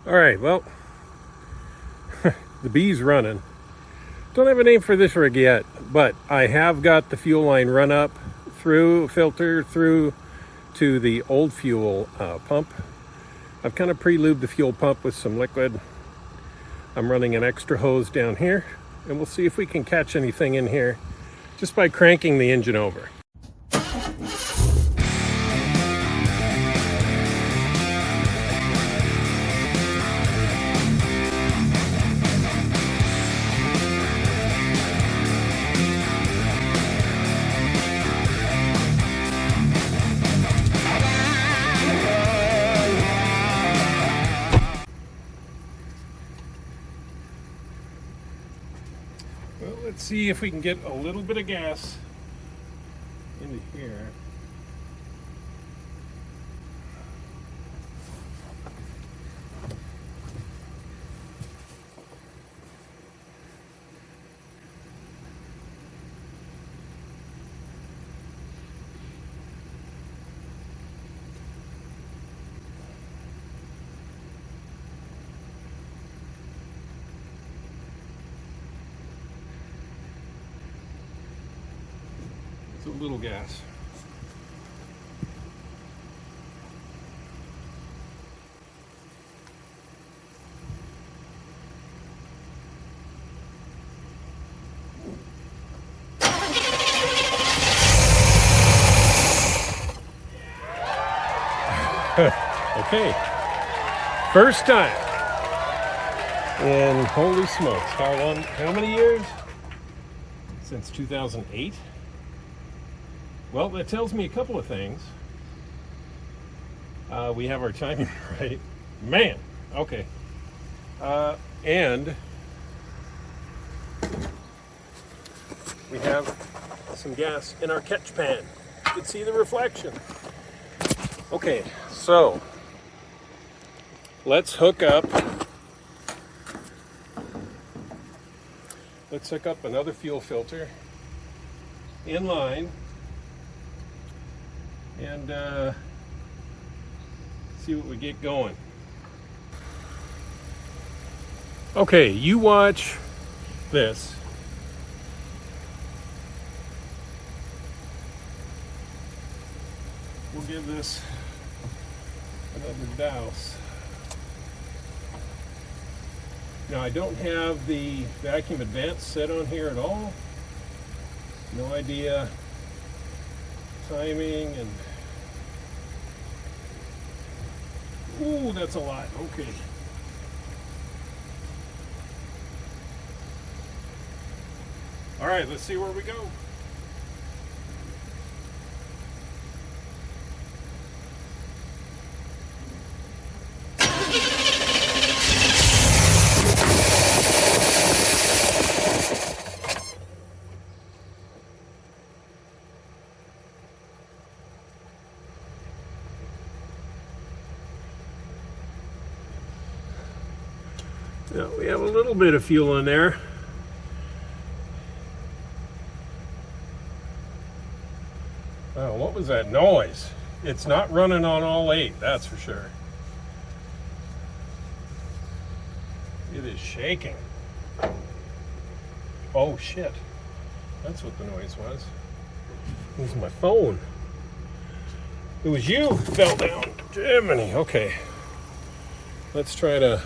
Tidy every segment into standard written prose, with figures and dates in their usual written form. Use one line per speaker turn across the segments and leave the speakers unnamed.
All right, well, the bee's running. Don't have a name for this rig yet, but I have got the fuel line run up through filter through to the old fuel pump. I've kind of pre-lubed the fuel pump with some liquid. I'm running an extra hose down here, and we'll see if we can catch anything in here just by cranking the engine over. Well, let's see if we can get a little bit of gas into here. A little gas. Okay, first time. And holy smokes, how many years? Since 2008? Well, that tells me a couple of things. We have our timing right. Man, okay. And we have some gas in our catch pan. You can see the reflection. Okay, so let's hook up another fuel filter in line and see what we get going. Okay, you watch this. We'll give this another douse. Now, I don't have the vacuum advance set on here at all. No idea timing and ooh, that's a lot. Okay. All right, let's see where we go. Now, we have a little bit of fuel in there. Oh, what was that noise? It's not running on all 8, that's for sure. It is shaking. Oh shit. That's what the noise was. It was my phone. It was you who fell down. Jiminy. Okay. Let's try to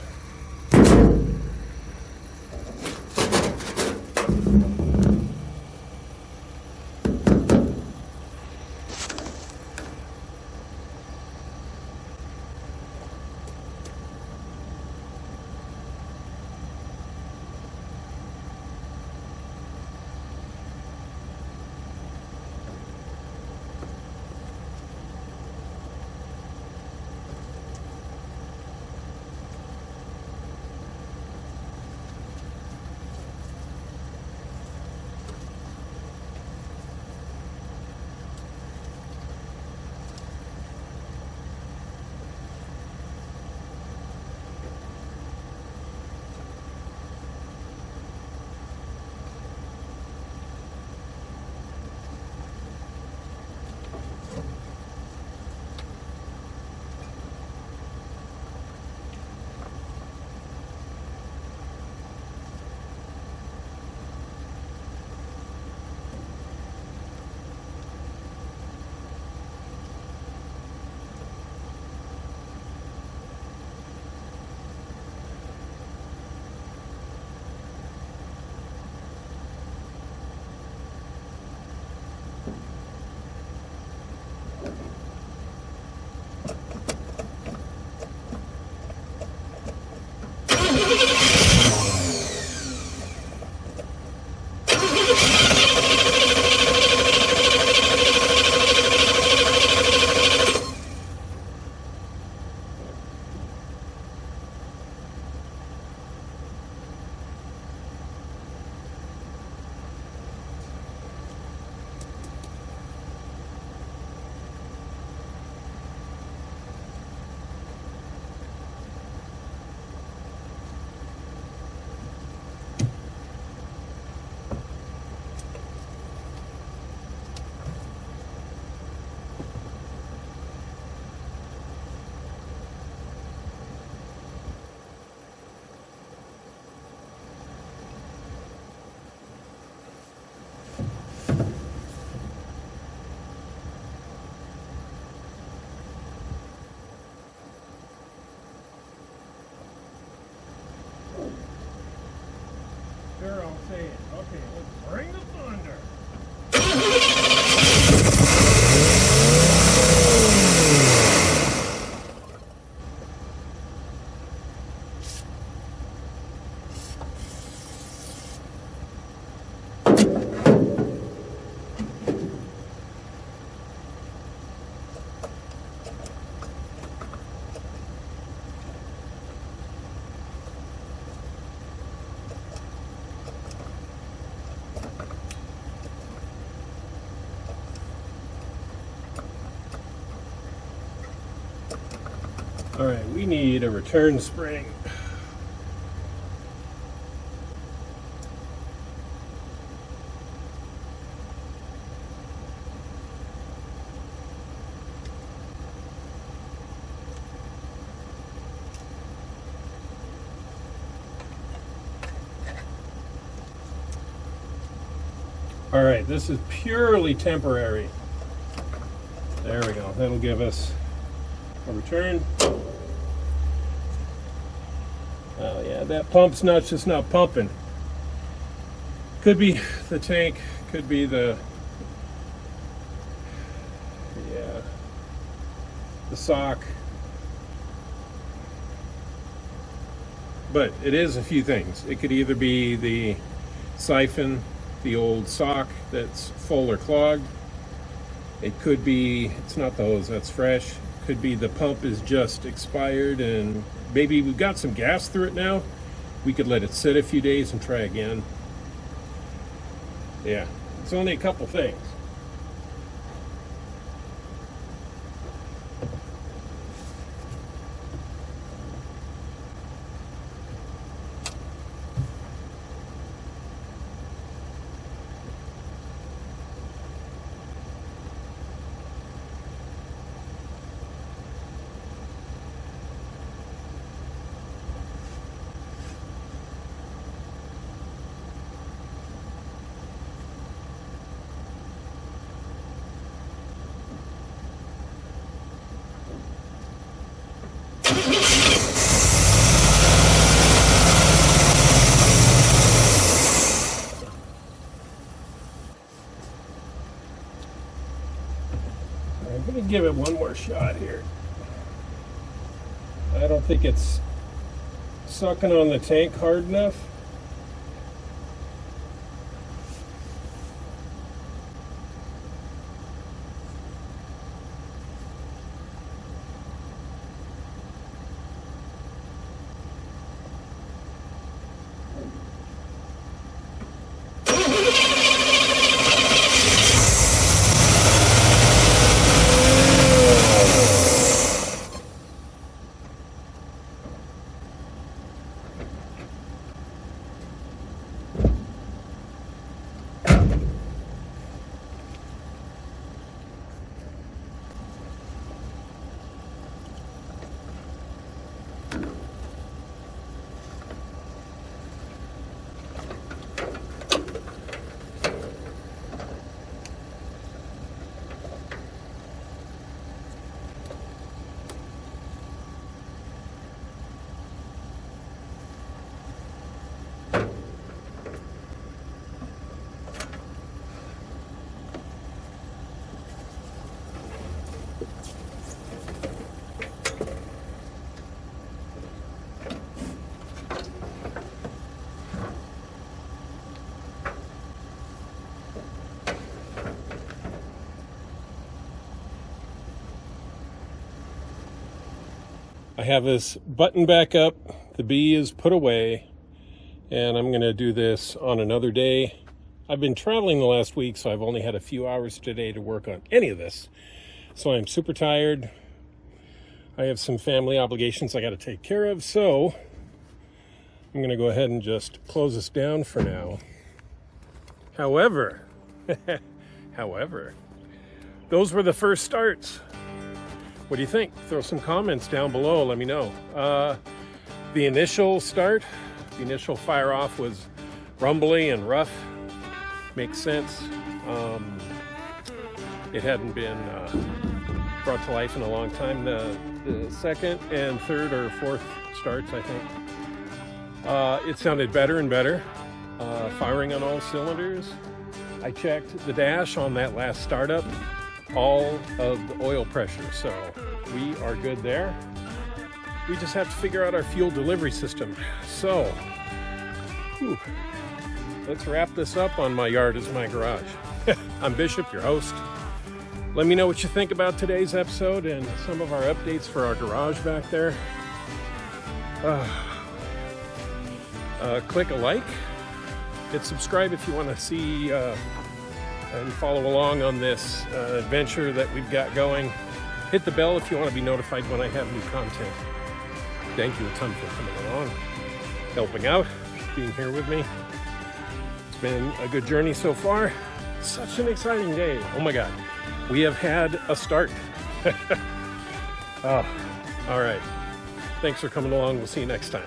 Okay, let's bring the thunder. All right, we need a return spring. All right, this is purely temporary. There we go. That'll give us a return. Oh yeah, that pump's just not pumping. Could be the tank, could be the sock. But it is a few things. It could either be the siphon, the old sock that's full or clogged. It could be, it's not the hose, that's fresh. Could be the pump is just expired and maybe we've got some gas through it now. We could let it sit a few days and try again. Yeah, it's only a couple things. I'm going to give it one more shot here. I don't think it's sucking on the tank hard enough. I have this button back up, the bee is put away, and I'm going to do this on another day. I've been traveling the last week, so I've only had a few hours today to work on any of this. So I'm super tired. I have some family obligations I got to take care of, so I'm going to go ahead and just close this down for now. However, those were the first starts. What do you think? Throw some comments down below. Let me know. The initial start, the initial fire off was rumbly and rough. Makes sense. It hadn't been brought to life in a long time. The second and third or fourth starts, I think, it sounded better and better. firing on all cylinders. I checked the dash on that last startup, all of the oil pressure, so we are good there. We just have to figure out our fuel delivery system. So, let's wrap this up on My Yard is My Garage. I'm Bishop, your host. Let me know what you think about today's episode and some of our updates for our garage back there. Click a like. Hit subscribe if you want to see and follow along on this adventure that we've got going. Hit the bell if you want to be notified when I have new content. Thank you a ton for coming along, helping out, being here with me. It's been a good journey so far. Such an exciting day. Oh my God. We have had a start. All right. Thanks for coming along. We'll see you next time.